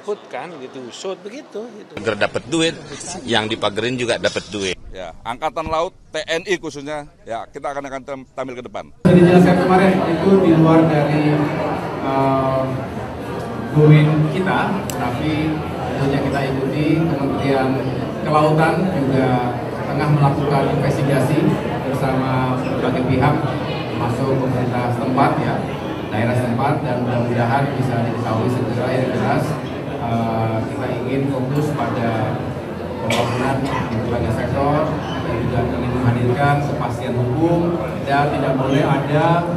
cabut kan gitu, shoot begitu gitu. Agar dapat duit, yang dipagerin juga dapat duit. Ya, Angkatan Laut, TNI khususnya, ya kita akan tampil ke depan. Jadi jelaskan kemarin itu di luar dari domain kita, tapi tentunya kita ikuti. Kementerian Kelautan juga tengah melakukan investigasi bersama berbagai pihak, masuk pemerintah setempat ya, daerah setempat, dan mudah-mudahan bisa diketahui segera yang jelas. Kita ingin fokus pada pembangunan di berbagai sektor, kita juga ingin menghadirkan kepastian hukum dan tidak boleh ada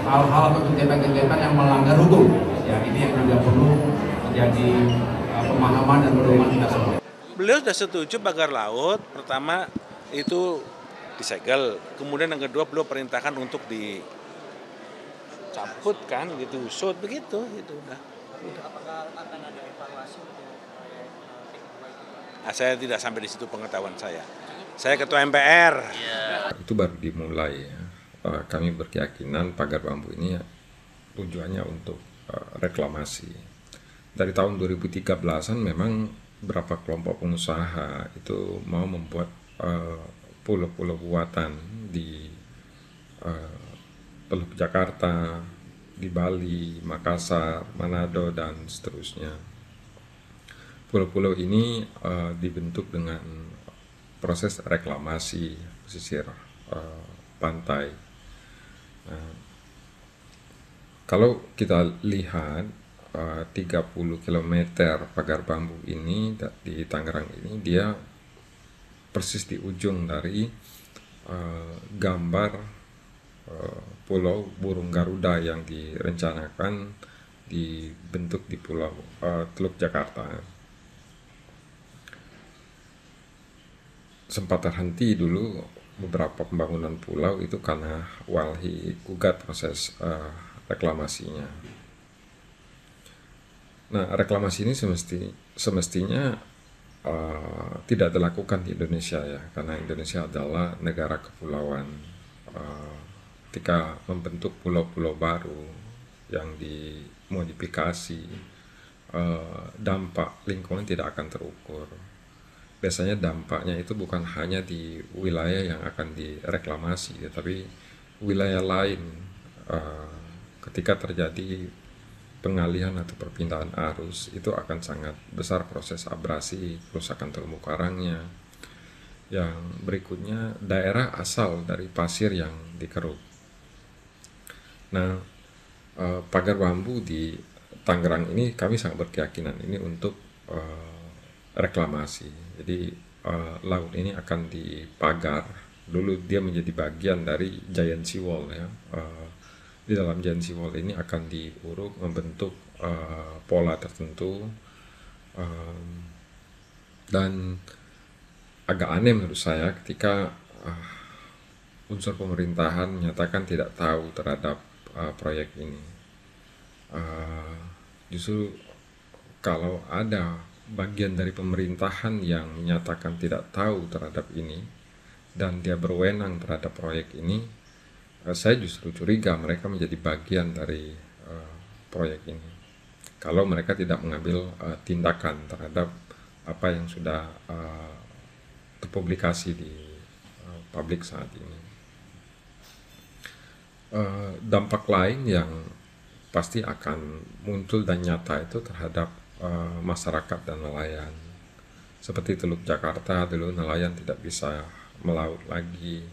hal-hal atau kegiatan-kegiatan yang melanggar hukum. Ya, ini yang juga perlu menjadi pemahaman dan pedoman kita semua. Beliau sudah setuju pagar laut, pertama itu disegel, kemudian yang kedua beliau perintahkan untuk dicabut kan gitu, shoot begitu gitu udah. Apakah akan ada evaluasi untuk proyek Nah, saya tidak sampai di situ pengetahuan saya. Saya ketua MPR. Itu baru dimulai ya. Kami berkeyakinan pagar bambu ini tujuannya untuk reklamasi. Dari tahun 2013-an memang beberapa kelompok pengusaha itu mau membuat pulau-pulau buatan di Teluk Jakarta, di Bali, Makassar, Manado, dan seterusnya. Pulau-pulau ini dibentuk dengan proses reklamasi pesisir pantai. Nah, kalau kita lihat 30 km pagar bambu ini di Tangerang ini, dia persis di ujung dari gambar pulau burung Garuda yang direncanakan dibentuk di pulau Teluk Jakarta. Sempat terhenti dulu beberapa pembangunan pulau itu karena Walhi gugat proses reklamasinya. Nah, reklamasi ini semestinya tidak dilakukan di Indonesia ya, karena Indonesia adalah negara kepulauan. Ketika membentuk pulau-pulau baru yang dimodifikasi, dampak lingkungan tidak akan terukur. Biasanya dampaknya itu bukan hanya di wilayah yang akan direklamasi, tapi wilayah lain ketika terjadi pengalihan atau perpindahan arus itu akan sangat besar proses abrasi, kerusakan terumbu karangnya. Yang berikutnya daerah asal dari pasir yang dikeruk. Nah, pagar bambu di Tangerang ini kami sangat berkeyakinan ini untuk reklamasi. Jadi laut ini akan dipagar. Dulu dia menjadi bagian dari Giant Sea Wall ya. Di dalam Giant Sea Wall ini akan diuruk membentuk pola tertentu, dan agak aneh menurut saya ketika unsur pemerintahan menyatakan tidak tahu terhadap proyek ini. Justru kalau ada bagian dari pemerintahan yang menyatakan tidak tahu terhadap ini dan dia berwenang terhadap proyek ini, saya justru curiga mereka menjadi bagian dari proyek ini kalau mereka tidak mengambil tindakan terhadap apa yang sudah terpublikasi di publik saat ini. Dampak lain yang pasti akan muncul dan nyata itu terhadap masyarakat dan nelayan. Seperti Teluk Jakarta, dulu nelayan tidak bisa melaut lagi.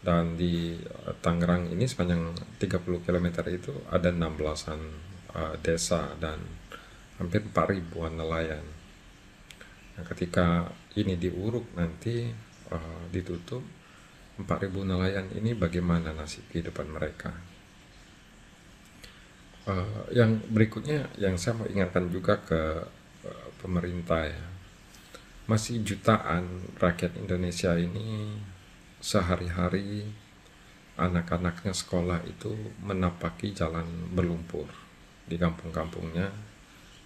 Dan di Tangerang ini sepanjang 30 km itu ada 16-an desa dan hampir 4.000-an nelayan. Nah, ketika ini diuruk nanti ditutup, 4.000 nelayan ini bagaimana nasib kehidupan mereka? Yang berikutnya yang saya mau ingatkan juga ke pemerintah ya, masih jutaan rakyat Indonesia ini sehari-hari anak-anaknya sekolah itu menapaki jalan berlumpur di kampung-kampungnya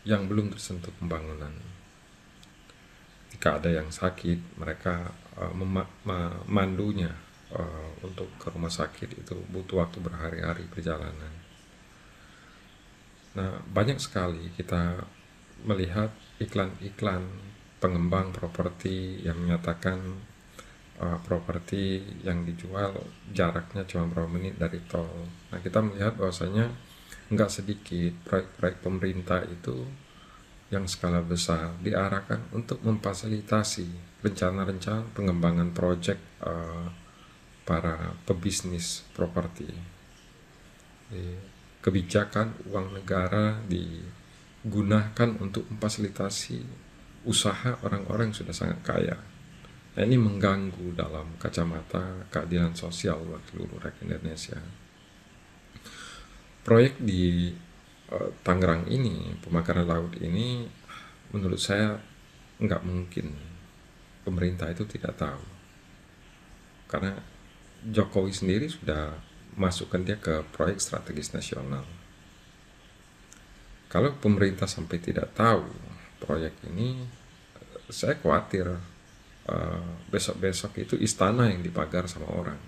yang belum tersentuh pembangunan. Jika ada yang sakit, mereka memandunya untuk ke rumah sakit itu butuh waktu berhari-hari perjalanan. Nah, banyak sekali kita melihat iklan-iklan pengembang properti yang menyatakan properti yang dijual jaraknya cuma berapa menit dari tol. Nah, kita melihat bahwasanya nggak sedikit proyek-proyek pemerintah itu yang skala besar diarahkan untuk memfasilitasi rencana-rencana pengembangan proyek para pebisnis properti. Kebijakan uang negara digunakan untuk memfasilitasi usaha orang-orang yang sudah sangat kaya. Nah, ini mengganggu dalam kacamata keadilan sosial buat seluruh rakyat Indonesia. Proyek di Tangerang ini, pemakaran laut ini, menurut saya nggak mungkin pemerintah itu tidak tahu. Karena Jokowi sendiri sudah masukkan dia ke proyek strategis nasional. Kalau pemerintah sampai tidak tahu proyek ini, saya khawatir besok-besok itu istana yang dipagar sama orang.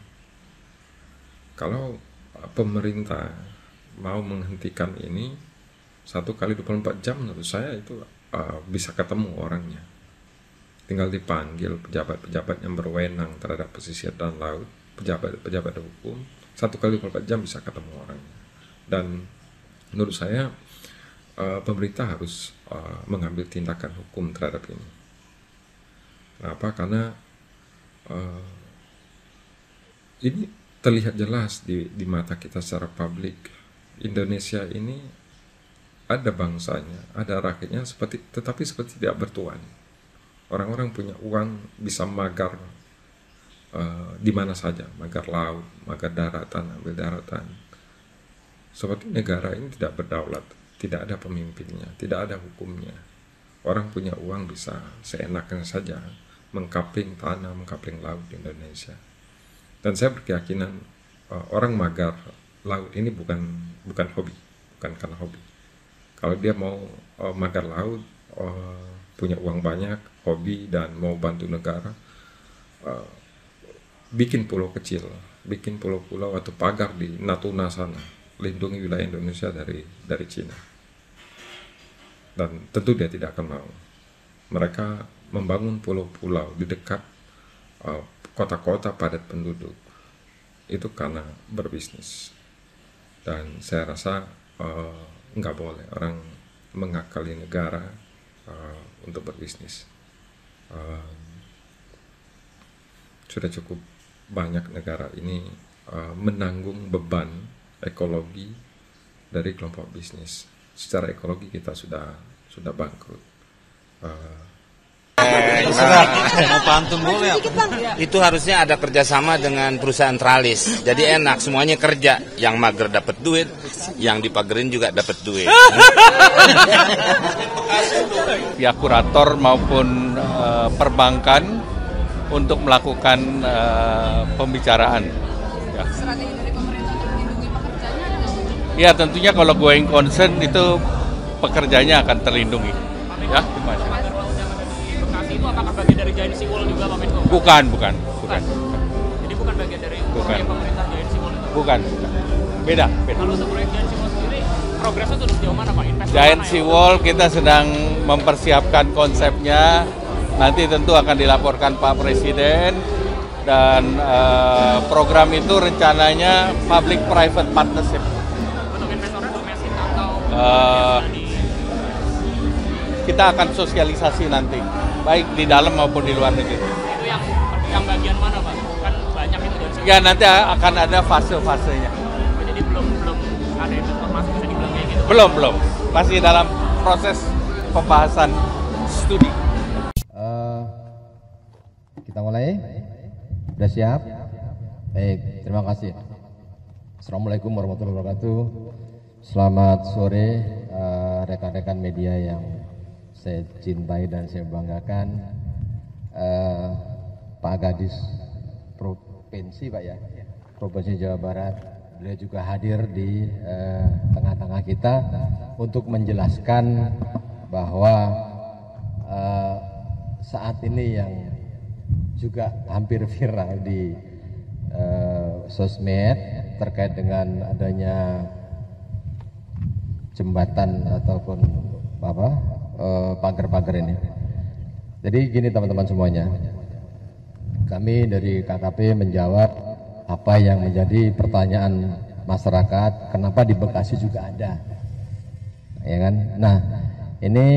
Kalau pemerintah mau menghentikan ini 1 kali 24 jam, menurut saya itu bisa ketemu orangnya. Tinggal dipanggil pejabat-pejabat yang berwenang terhadap pesisir dan laut, pejabat-pejabat hukum, 1 kali 24 jam bisa ketemu orangnya. Dan menurut saya pemerintah harus mengambil tindakan hukum terhadap ini. Kenapa? Karena ini terlihat jelas di mata kita secara publik. Indonesia ini ada bangsanya, ada rakyatnya, tetapi seperti tidak bertuan. Orang-orang punya uang bisa magar di mana saja, magar laut, magar daratan, ambil daratan. Seperti negara ini tidak berdaulat, tidak ada pemimpinnya, tidak ada hukumnya. Orang punya uang bisa seenaknya saja mengkapling tanah, mengkapling laut di Indonesia. Dan saya berkeyakinan orang magar laut ini bukan hobi, bukan karena hobi. Kalau dia mau magar laut, punya uang banyak, hobi, dan mau bantu negara, bikin pulau kecil, bikin pulau-pulau atau pagar di Natuna sana, lindungi wilayah Indonesia dari Cina. Dan tentu dia tidak akan mau. Mereka membangun pulau-pulau di dekat kota-kota padat penduduk itu karena berbisnis. Dan saya rasa nggak boleh orang mengakali negara untuk berbisnis. Sudah cukup banyak negara ini menanggung beban ekologi dari kelompok bisnis. Secara ekologi kita sudah bangkrut. Itu harusnya ada kerjasama dengan perusahaan tralis. Jadi enak, semuanya kerja. Yang mager dapat duit, yang dipagerin juga dapat duit. Pihak kurator maupun perbankan untuk melakukan pembicaraan. Ya. Strategi dari pemerintah untuk melindungi pekerjanya ada nggak? Ya, tentunya kalau going concern itu pekerjanya akan terlindungi. Ya, terima kasih. Bekasi itu apakah bagian dari Giant Sea Wall juga Pak Menko? Bukan. Jadi bukan bagian dari Bukan. pemerintah Giant Sea Wall itu? Bukan. Beda. Kalau untuk proyek Giant Sea Wall sendiri, progresnya sudah sejauh mana Pak? Investor Giant mana Sea ya? Wall kita sedang mempersiapkan konsepnya. Nanti tentu akan dilaporkan Pak Presiden. Dan program itu rencananya public-private partnership. Untuk investornya domestik atau Kita akan sosialisasi nanti, baik di dalam maupun di luar negeri. itu yang bagian mana Pak? Kan banyak itu Giant Sea Wall. Ya, nanti akan ada fase-fasenya. Jadi belum ada informasi bisa dibilang kayak gitu. Belum. Masih dalam proses pembahasan studi. Kita mulai. Sudah siap? Baik, terima kasih. Assalamualaikum warahmatullahi wabarakatuh. Selamat sore rekan-rekan media yang saya cintai dan saya banggakan. Pak Kadis Provinsi, Pak ya, Provinsi Jawa Barat, beliau juga hadir di tengah-tengah kita untuk menjelaskan bahwa saat ini yang juga hampir viral di sosmed terkait dengan adanya jembatan ataupun pagar-pagar ini. Jadi gini teman-teman semuanya, kami dari KKP menjawab apa yang menjadi pertanyaan masyarakat, kenapa di Bekasi juga ada, ya kan? Nah, ini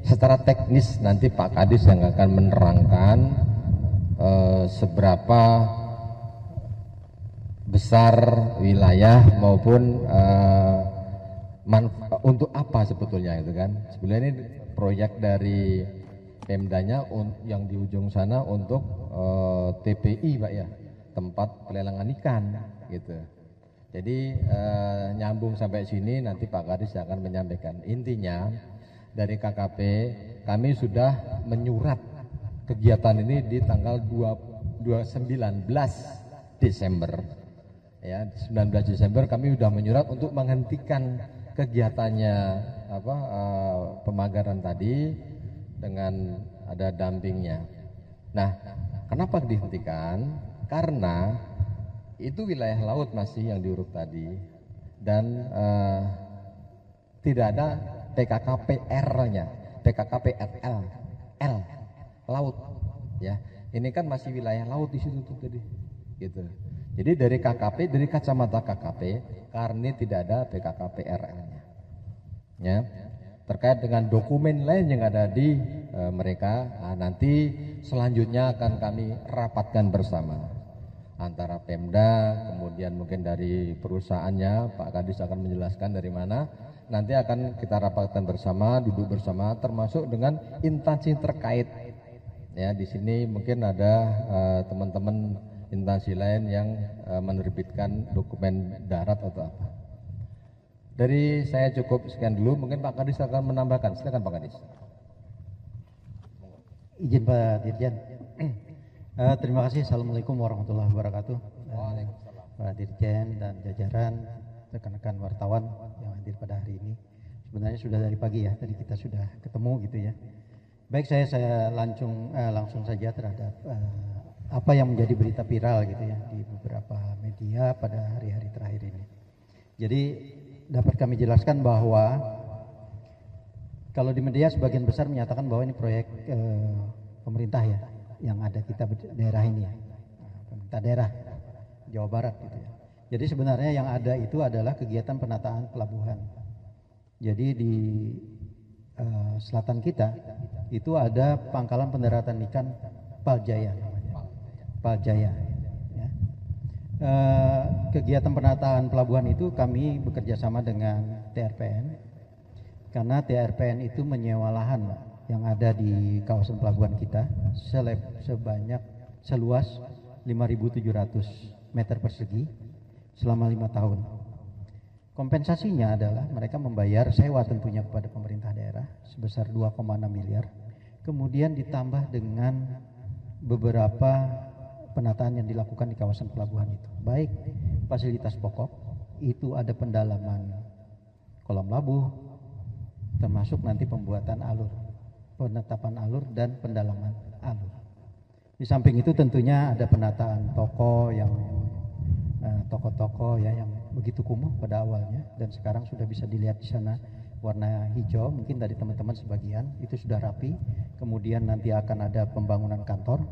secara teknis nanti Pak Kadis yang akan menerangkan seberapa besar wilayah maupun untuk apa sebetulnya itu kan. Sebenarnya ini proyek dari Pemdanya yang di ujung sana untuk TPI Pak ya, tempat pelelangan ikan gitu. Jadi nyambung sampai sini nanti Pak Kadis akan menyampaikan. Intinya dari KKP kami sudah menyurat kegiatan ini di tanggal 19 Desember. Ya, 19 Desember kami sudah menyurat untuk menghentikan kegiatannya pemagaran tadi dengan ada dampingnya. Nah, kenapa dihentikan? Karena itu wilayah laut masih yang diuruk tadi dan tidak ada PKKPR-nya, PKKPRL, L laut, ya. Ini kan masih wilayah laut di situ tuh tadi, gitu. Jadi dari KKP, dari kacamata KKP, karena tidak ada PKKPRL-nya, ya. Terkait dengan dokumen lain yang ada di mereka, nanti selanjutnya akan kami rapatkan bersama antara Pemda, kemudian mungkin dari perusahaannya, Pak Kadis akan menjelaskan dari mana. Nanti akan kita rapatkan bersama, duduk bersama, termasuk dengan instansi terkait. Ya, di sini mungkin ada teman-teman instansi lain yang menerbitkan dokumen darat atau apa. Dari saya cukup sekian dulu, mungkin Pak Kadis akan menambahkan. Silakan Pak Kadis. Izin Pak Dirjen. Terima kasih. Assalamualaikum warahmatullahi wabarakatuh. Pak Dirjen dan jajaran, rekan-rekan wartawan yang hadir pada hari ini. Sebenarnya sudah dari pagi ya, tadi kita sudah ketemu gitu ya. Baik, saya langsung saja terhadap apa yang menjadi berita viral gitu ya di beberapa media pada hari-hari terakhir ini. Jadi dapat kami jelaskan bahwa kalau di media sebagian besar menyatakan bahwa ini proyek pemerintah ya, yang ada kita daerah ini ya, pemerintah daerah Jawa Barat gitu ya. Jadi sebenarnya yang ada itu adalah kegiatan penataan pelabuhan. Jadi di selatan kita itu ada pangkalan pendaratan ikan Paljaya namanya, Paljaya. Ya. Kegiatan penataan pelabuhan itu kami bekerja sama dengan TRPN, karena TRPN itu menyewa lahan yang ada di kawasan pelabuhan kita seluas 5.700 meter persegi selama 5 tahun. Kompensasinya adalah mereka membayar sewa tentunya kepada pemerintah daerah sebesar 2,6 miliar, kemudian ditambah dengan beberapa penataan yang dilakukan di kawasan pelabuhan itu. Baik fasilitas pokok, itu ada pendalaman kolam labuh, termasuk nanti pembuatan alur, penetapan alur dan pendalaman alur. Di samping itu tentunya ada penataan toko yang toko-toko ya yang begitu kumuh pada awalnya dan sekarang sudah bisa dilihat di sana warna hijau, mungkin dari teman-teman sebagian itu sudah rapi. Kemudian nanti akan ada pembangunan kantor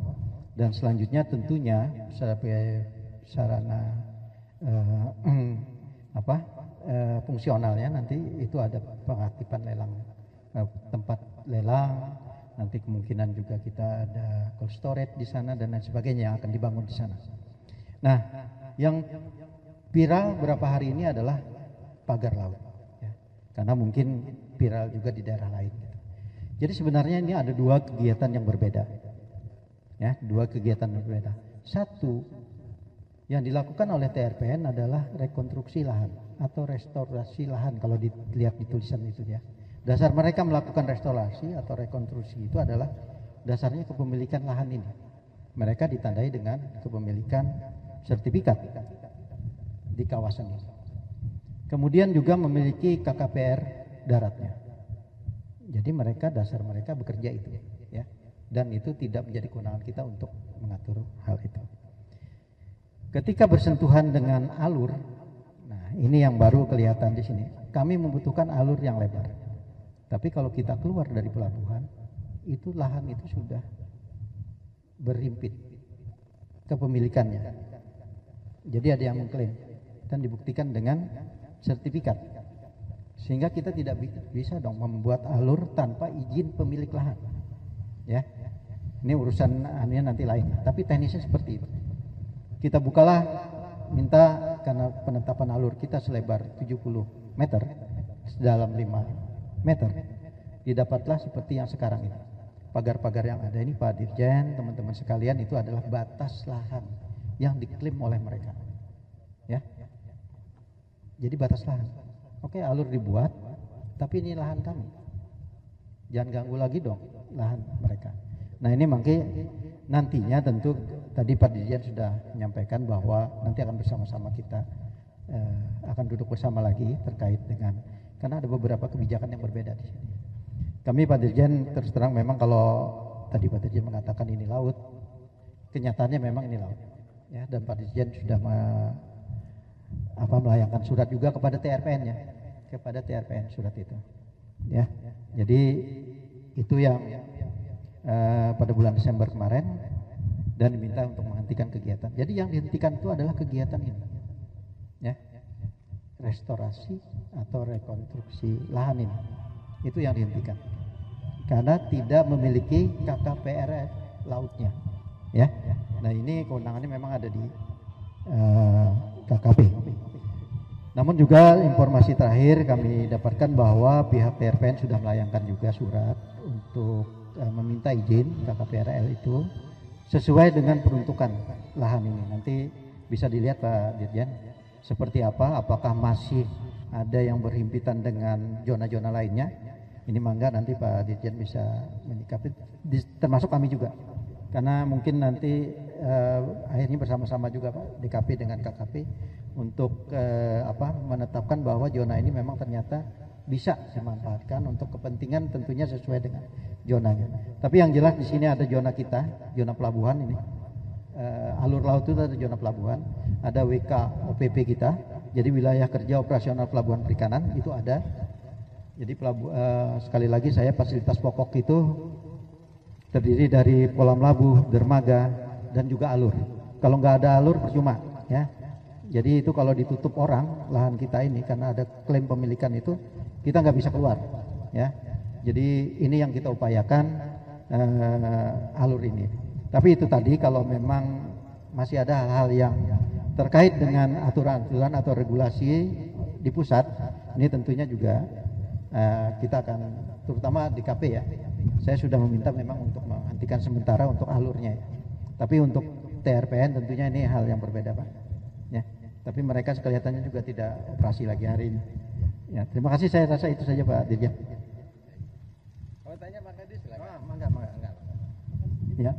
dan selanjutnya tentunya sebagai sarana fungsionalnya nanti itu ada pengaktifan lelang, tempat lelang, nanti kemungkinan juga kita ada cold storage di sana dan lain sebagainya yang akan dibangun di sana. Nah, yang viral beberapa hari ini adalah pagar laut, ya. Karena mungkin viral juga di daerah lain. Gitu. Jadi sebenarnya ini ada dua kegiatan yang berbeda, ya, dua kegiatan berbeda. Satu yang dilakukan oleh TRPN adalah rekonstruksi lahan atau restorasi lahan kalau dilihat di tulisan itu ya. Dasar mereka melakukan restorasi atau rekonstruksi itu adalah dasarnya kepemilikan lahan ini. Mereka ditandai dengan kepemilikan sertifikat di kawasan ini. Kemudian juga memiliki KKPR daratnya. Jadi dasar mereka bekerja itu ya. Dan itu tidak menjadi kewenangan kita untuk mengatur hal itu. Ketika bersentuhan dengan alur, nah ini yang baru kelihatan di sini. Kami membutuhkan alur yang lebar. Tapi kalau kita keluar dari pelabuhan, itu lahan itu sudah berhimpit kepemilikannya. Jadi ada yang mengklaim dan dibuktikan dengan sertifikat. Sehingga kita tidak bisa dong membuat alur tanpa izin pemilik lahan. Ya. Ini urusan nanti lain. Tapi teknisnya seperti itu. Kita bukalah, minta karena penetapan alur kita selebar 70 meter, sedalam 5 meter, didapatlah seperti yang sekarang ini. Pagar-pagar yang ada ini, Pak Dirjen, teman-teman sekalian, itu adalah batas lahan yang diklaim oleh mereka. Ya. Jadi batas lahan. Oke, alur dibuat, tapi ini lahan kami. Jangan ganggu lagi dong lahan mereka. Nah ini makanya nantinya tentu tadi Pak Dirjen sudah menyampaikan bahwa nanti akan bersama-sama kita akan duduk bersama lagi terkait dengan, karena ada beberapa kebijakan yang berbeda di sini. Kami Pak Dirjen terus terang memang kalau tadi Pak Dirjen mengatakan ini laut, kenyataannya memang ini laut. Ya, dan Pak Dirjen sudah melayangkan surat juga kepada TRPN-nya, kepada TRPN surat itu. Ya, jadi itu yang pada bulan Desember kemarin dan diminta untuk menghentikan kegiatan. Jadi yang dihentikan itu adalah kegiatan ini, ya, restorasi atau rekonstruksi lahan ini, itu yang dihentikan karena tidak memiliki KKPR lautnya, ya. Nah ini kewenangannya memang ada di KKP. Namun juga informasi terakhir kami dapatkan bahwa pihak TRPN sudah melayangkan juga surat untuk meminta izin KKPRL itu sesuai dengan peruntukan lahan ini. Nanti bisa dilihat Pak Dirjen seperti apa, apakah masih ada yang berhimpitan dengan zona-zona lainnya. Ini mangga nanti Pak Dirjen bisa menyikapi, termasuk kami juga. Karena mungkin nanti akhirnya bersama-sama juga Pak DKP dengan KKP untuk menetapkan bahwa zona ini memang ternyata bisa dimanfaatkan untuk kepentingan tentunya sesuai dengan zonanya. Tapi yang jelas di sini ada zona kita, zona pelabuhan ini. Alur laut itu ada zona pelabuhan, ada WK OPP kita. Jadi wilayah kerja operasional pelabuhan perikanan itu ada. Jadi sekali lagi saya fasilitas pokok itu terdiri dari kolam labuh, dermaga, dan juga alur. Kalau nggak ada alur percuma, ya. Jadi itu kalau ditutup orang lahan kita ini karena ada klaim pemilikan itu, kita nggak bisa keluar, ya. Jadi ini yang kita upayakan alur ini. Tapi itu tadi kalau memang masih ada hal-hal yang terkait dengan aturan-aturan atau regulasi di pusat, ini tentunya juga kita akan, terutama DKP ya. Saya sudah meminta memang untuk menghentikan sementara untuk alurnya. Tapi untuk TRPN tentunya ini hal yang berbeda Pak. Ya. Tapi mereka kelihatannya juga tidak operasi lagi hari ini. Ya, terima kasih, saya rasa itu saja Pak Dirjen. Kalau tanya Pak Kadis silakan. Mangga. Ya.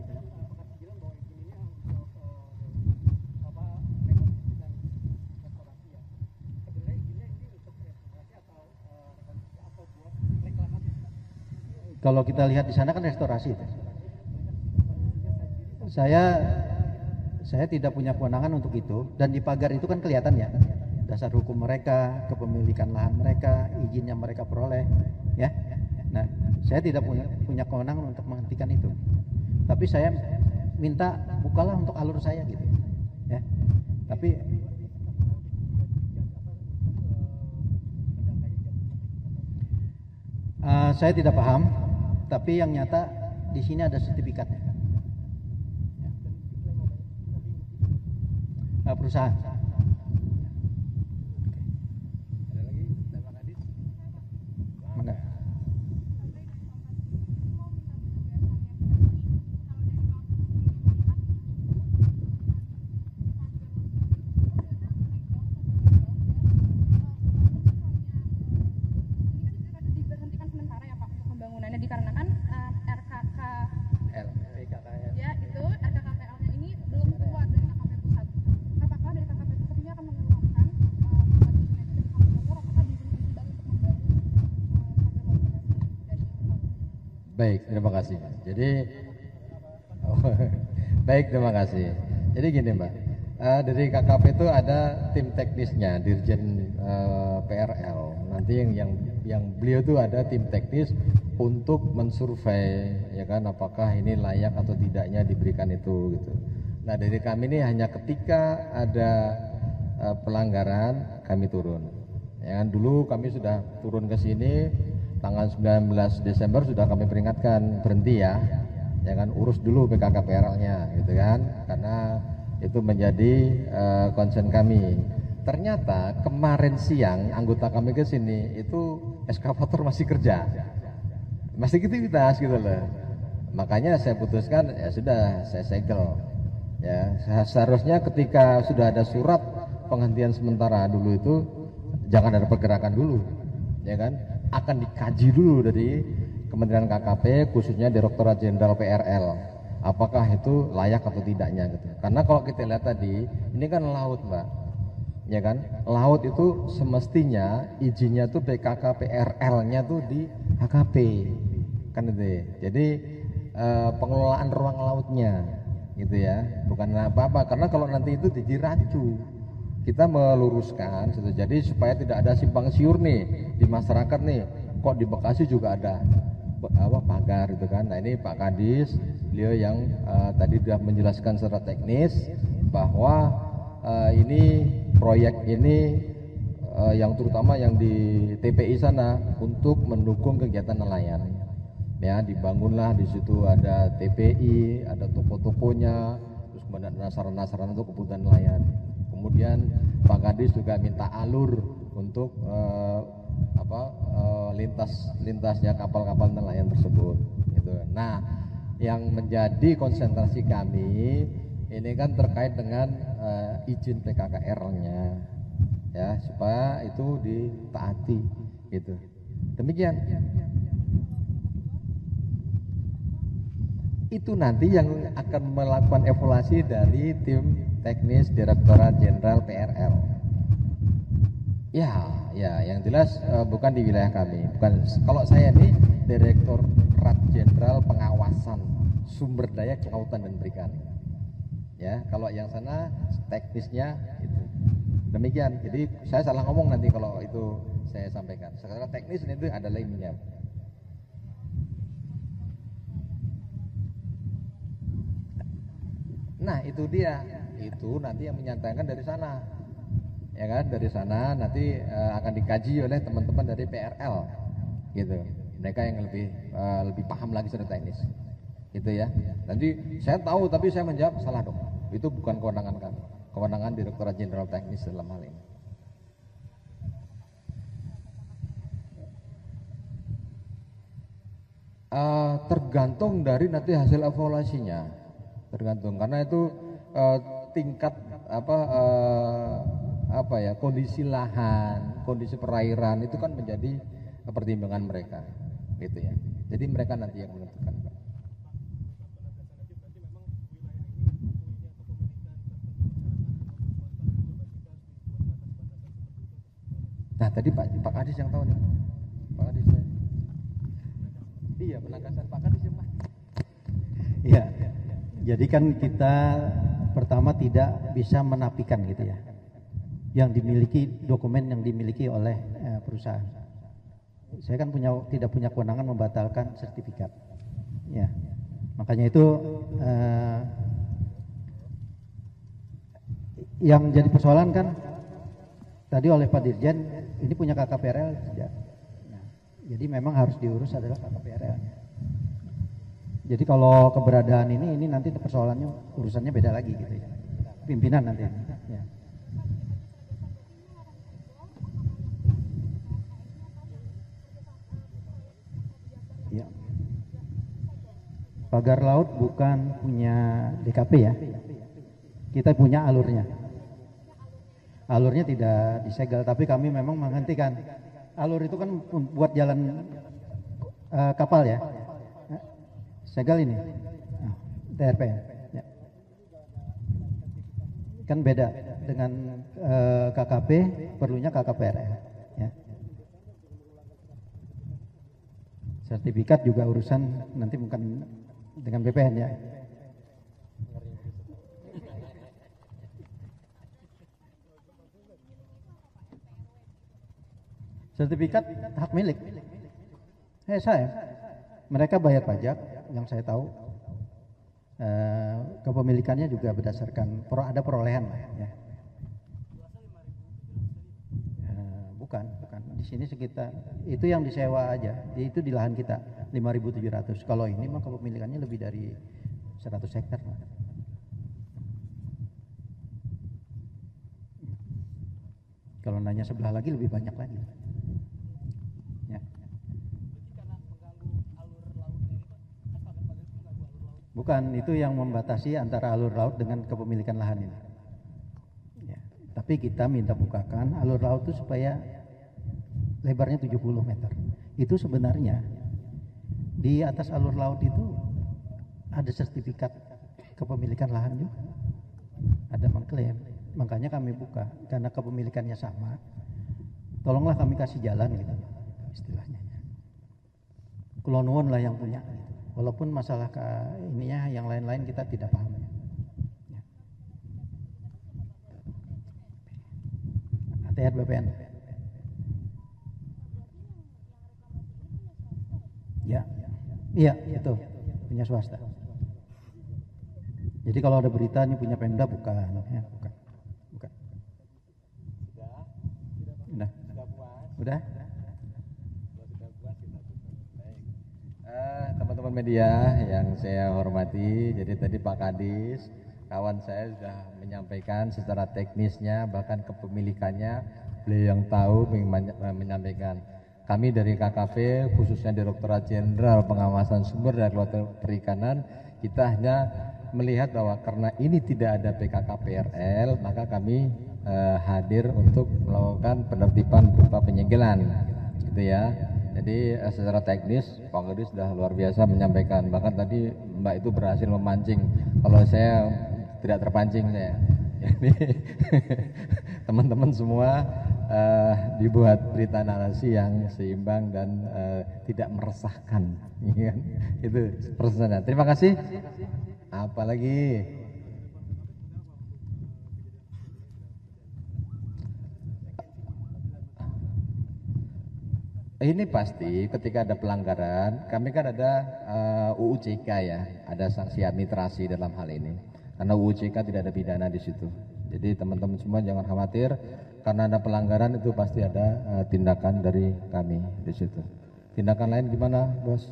Kalau kita lihat di sana kan restorasi itu. Saya tidak punya kewenangan untuk itu, dan di pagar itu kan kelihatan ya dasar hukum mereka, kepemilikan lahan mereka, izinnya mereka peroleh, ya. Nah, saya tidak punya kewenangan untuk menghentikan itu. Tapi saya minta bukalah untuk alur saya gitu. Ya. Tapi saya tidak paham, tapi yang nyata di sini ada sertifikatnya. Perusahaan. Ada lagi Pak Kadis? Mana? Diberhentikan sementara ya Pak untuk pembangunannya dikarenakan RKK ya itu RKKPL-nya ini belum keluar dari KKP pusat. Apakah dari KKP pusat ini akan mengeluarkan apakah diizinkan kembali untuk membangun Baik, terima kasih. Jadi baik, terima kasih. Jadi gini Mbak, dari KKP itu ada tim teknisnya, Dirjen PRL. Nanti yang yang beliau itu ada tim teknis untuk mensurvei ya kan apakah ini layak atau tidaknya diberikan itu gitu. Nah dari kami ini hanya ketika ada pelanggaran kami turun. Ya kan dulu kami sudah turun ke sini tanggal 19 Desember sudah kami peringatkan berhenti ya kan urus dulu PKKPRL-nya gitu kan karena itu menjadi concern kami. Ternyata kemarin siang anggota kami ke sini itu eskavator masih kerja, masih aktivitas gitu loh. Makanya saya putuskan ya sudah saya segel. Ya seharusnya ketika sudah ada surat penghentian sementara dulu itu jangan ada pergerakan dulu, ya kan? Akan dikaji dulu dari Kementerian KKP khususnya Direktorat Jenderal PRL. Apakah itu layak atau tidaknya gitu. Karena kalau kita lihat tadi ini kan laut Mbak. Ya kan, laut itu semestinya izinnya tuh PKKPRL-nya tuh di HKP, kan itu ya. Jadi pengelolaan ruang lautnya, gitu ya, bukan apa-apa. Karena kalau nanti itu jadi rancu, kita meluruskan, gitu. Jadi supaya tidak ada simpang siur nih di masyarakat nih. Kok di Bekasi juga ada pagar, gitu kan? Nah ini Pak Kadis, beliau yang tadi sudah menjelaskan secara teknis bahwa ini proyek ini yang terutama yang di TPI sana untuk mendukung kegiatan nelayan. Ya, dibangunlah di situ ada TPI, ada toko-tokonya, terus kemudian ada sarana-sarana untuk kebutuhan nelayan. Kemudian Pak Kadis juga minta alur untuk lintasnya kapal-kapal nelayan tersebut. Gitu. Nah, yang menjadi konsentrasi kami ini kan terkait dengan izin PKKR-nya, ya supaya itu ditaati, gitu. Demikian. Itu nanti yang akan melakukan evaluasi dari tim teknis Direktorat Jenderal PRL. Ya, yang jelas bukan di wilayah kami. Bukan. Kalau saya ini Direktorat Jenderal Pengawasan Sumber Daya Kelautan dan Perikanan. Ya, kalau yang sana teknisnya itu. Demikian. Jadi saya salah ngomong nanti kalau itu saya sampaikan. Secara teknis itu ada lainnya. Nah, itu dia. Itu nanti yang menyatakan dari sana. Ya kan, dari sana nanti akan dikaji oleh teman-teman dari PRL. Gitu. Mereka yang lebih paham lagi secara teknis. Gitu ya. Nanti saya tahu tapi saya menjawab salah dong. Itu bukan kewenangan kami. Kewenangan Direktorat Jenderal Teknis dalam hal ini. Tergantung dari nanti hasil evaluasinya. Tergantung karena itu tingkat kondisi lahan, kondisi perairan itu kan menjadi pertimbangan mereka. Gitu ya. Jadi mereka nanti yang menentukan. Nah tadi Pak Kadis yang tahu nih, Pak Kadis. Iya penagasan Pak Kadis yang Iya, jadi kan kita pertama tidak bisa menafikan gitu ya, yang dimiliki dokumen yang dimiliki oleh perusahaan. Saya kan tidak punya kewenangan membatalkan sertifikat. Ya, makanya itu yang jadi persoalan kan tadi oleh Pak Dirjen, ini punya KKPRL tidak. Nah, jadi memang harus diurus adalah KKPRL-nya. Jadi kalau keberadaan ini nanti persoalannya urusannya beda lagi gitu ya. Pimpinan nanti. Ya. Ya. Pagar laut bukan punya DKP ya. Kita punya alurnya. Alurnya tidak disegel, tapi kami memang menghentikan. Alur itu kan buat jalan kapal ya. Segel ini, TRP ya. Kan beda dengan KKP, perlunya KKPRL ya. Sertifikat juga urusan nanti bukan dengan BPN ya. Sertifikat hak milik. Saya. Mereka bayar pajak, yang saya tahu. Kepemilikannya juga berdasarkan ada perolehan lah ya. Bukan. Di sini sekitar itu yang disewa aja. Itu di lahan kita 5.700. Kalau ini mah kepemilikannya lebih dari 100 hektar. Kalau nanya sebelah lagi lebih banyak lagi. Ya. Bukan, itu yang membatasi antara alur laut dengan kepemilikan lahan ini. Ya. Tapi kita minta bukakan alur laut itu supaya lebarnya 70 meter. Itu sebenarnya di atas alur laut itu ada sertifikat kepemilikan lahan juga. Ada mengklaim. Makanya kami buka karena kepemilikannya sama. Tolonglah kami kasih jalan gitu istilahnya. Kulon lah yang punya. Gitu. Walaupun masalah ininya yang lain-lain kita tidak paham. Ya. ATR BPN. Ya, iya itu punya swasta. Jadi kalau ada berita ini punya Pemda bukan, ya bukan. Udah. Teman-teman media yang saya hormati, jadi tadi Pak Kadis, kawan saya sudah menyampaikan secara teknisnya, bahkan kepemilikannya, beliau yang tahu menyampaikan. Kami dari KKP, khususnya Direktorat Jenderal Pengawasan Sumber Daya Kelautan Perikanan, kita hanya melihat bahwa karena ini tidak ada PKKPRL, maka kami hadir untuk melakukan penertiban berupa penyegelan, gitu ya. Jadi secara teknis Pak Kadis sudah luar biasa menyampaikan, bahkan tadi Mbak itu berhasil memancing, kalau saya tidak terpancing saya. Jadi teman-teman semua dibuat berita narasi yang seimbang dan tidak meresahkan, ya kan? Itu persennya. Terima kasih. Apalagi ini pasti ketika ada pelanggaran, kami kan ada UU CK ya, ada sanksi administrasi dalam hal ini. Karena UU CK tidak ada pidana di situ. Jadi teman-teman semua jangan khawatir, karena ada pelanggaran itu pasti ada tindakan dari kami di situ. Tindakan lain gimana, Bos?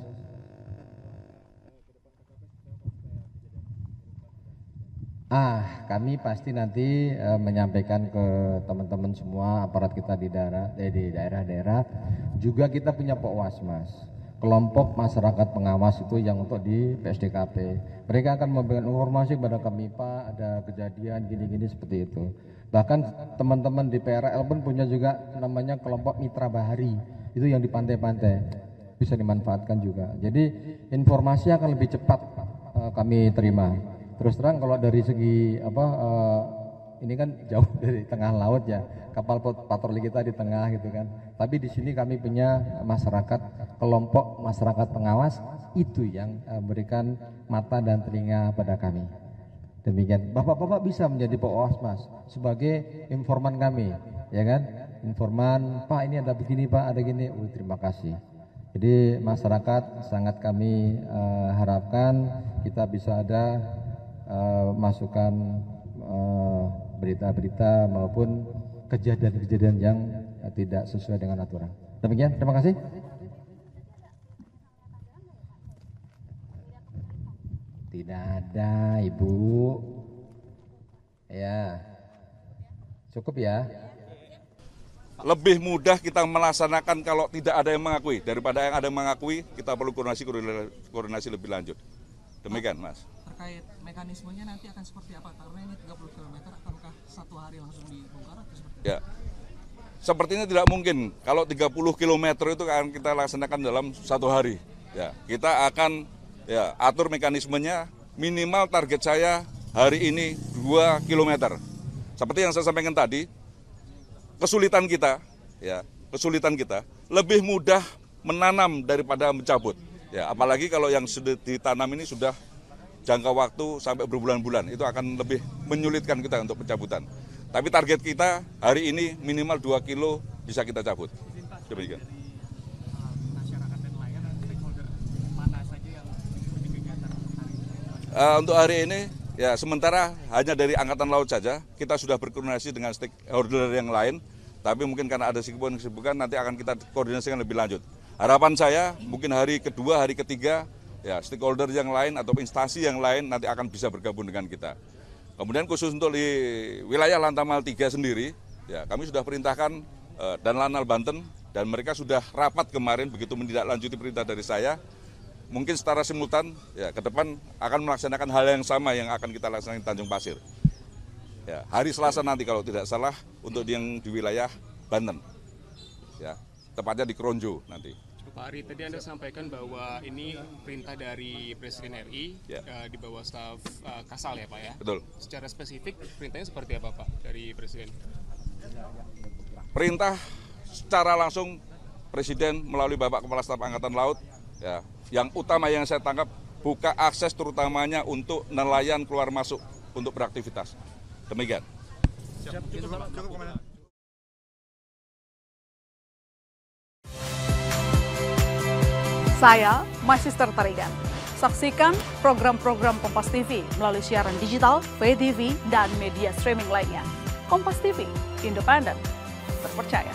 Kami pasti nanti menyampaikan ke teman-teman semua aparat kita di daerah-daerah. Juga kita punya Pokwas-Mas, kelompok masyarakat pengawas itu yang untuk di PSDKP. Mereka akan memberikan informasi kepada kami, Pak, ada kejadian gini-gini seperti itu. Bahkan teman-teman di PRL pun punya juga namanya kelompok Mitra Bahari, itu yang di pantai-pantai, bisa dimanfaatkan juga. Jadi informasi akan lebih cepat kami terima. Terus terang kalau dari segi ini kan jauh dari tengah laut ya, kapal patroli kita di tengah gitu kan. Tapi di sini kami punya masyarakat, kelompok masyarakat pengawas itu yang berikan mata dan telinga pada kami. Demikian, bapak-bapak bisa menjadi Pokwas Mas sebagai informan kami, ya kan? Informan, Pak ini ada begini Pak, ada gini. Terima kasih. Jadi masyarakat sangat kami harapkan kita bisa ada masukan berita-berita maupun kejadian-kejadian yang tidak sesuai dengan aturan. Demikian, terima kasih. Tidak ada, Ibu. Ya, cukup ya. Lebih mudah kita melaksanakan kalau tidak ada yang mengakui daripada yang ada yang mengakui. Kita perlu koordinasi lebih lanjut. Demikian, Mas. Terkait mekanismenya nanti akan seperti apa? Karena ini 30 km, akankah satu hari langsung dibongkar atau seperti apa? Ya, sepertinya tidak mungkin. Kalau 30 km itu akan kita laksanakan dalam satu hari. Ya, kita akan atur mekanismenya. Minimal target saya hari ini 2 km. Seperti yang saya sampaikan tadi, kesulitan kita lebih mudah menanam daripada mencabut. Ya, apalagi kalau yang sudah ditanam ini sudah jangka waktu sampai berbulan-bulan, itu akan lebih menyulitkan kita untuk pencabutan. Tapi target kita hari ini minimal 2 kilo bisa kita cabut. Demikian. Masyarakat dan nelayan dan stakeholder mana saja yang mengikuti kegiatan hari ini? Untuk hari ini, ya sementara hanya dari Angkatan Laut saja, kita sudah berkoordinasi dengan stakeholder yang lain, tapi mungkin karena ada kesibukan nanti akan kita koordinasikan lebih lanjut. Harapan saya mungkin hari kedua, hari ketiga, ya stakeholder yang lain atau instansi yang lain nanti akan bisa bergabung dengan kita. Kemudian khusus untuk di wilayah Lantamal 3 sendiri, ya kami sudah perintahkan dan Lanal Banten, dan mereka sudah rapat kemarin begitu menindaklanjuti perintah dari saya. Mungkin secara simultan, ya ke depan akan melaksanakan hal yang sama yang akan kita laksanakan di Tanjung Pasir. Ya, hari Selasa nanti kalau tidak salah untuk yang di wilayah Banten, ya tepatnya di Kronjo nanti. Pak Ari, tadi Anda sampaikan bahwa ini perintah dari Presiden RI di bawah staf Kasal ya Pak ya? Betul. Secara spesifik perintahnya seperti apa Pak dari Presiden? Perintah secara langsung Presiden melalui Bapak Kepala Staf Angkatan Laut, ya, yang utama yang saya tangkap buka akses terutamanya untuk nelayan keluar masuk untuk beraktivitas. Demikian. Saya Magister Tarigan. Saksikan program-program Kompas TV melalui siaran digital, pay TV, dan media streaming lainnya. Kompas TV, independen, terpercaya.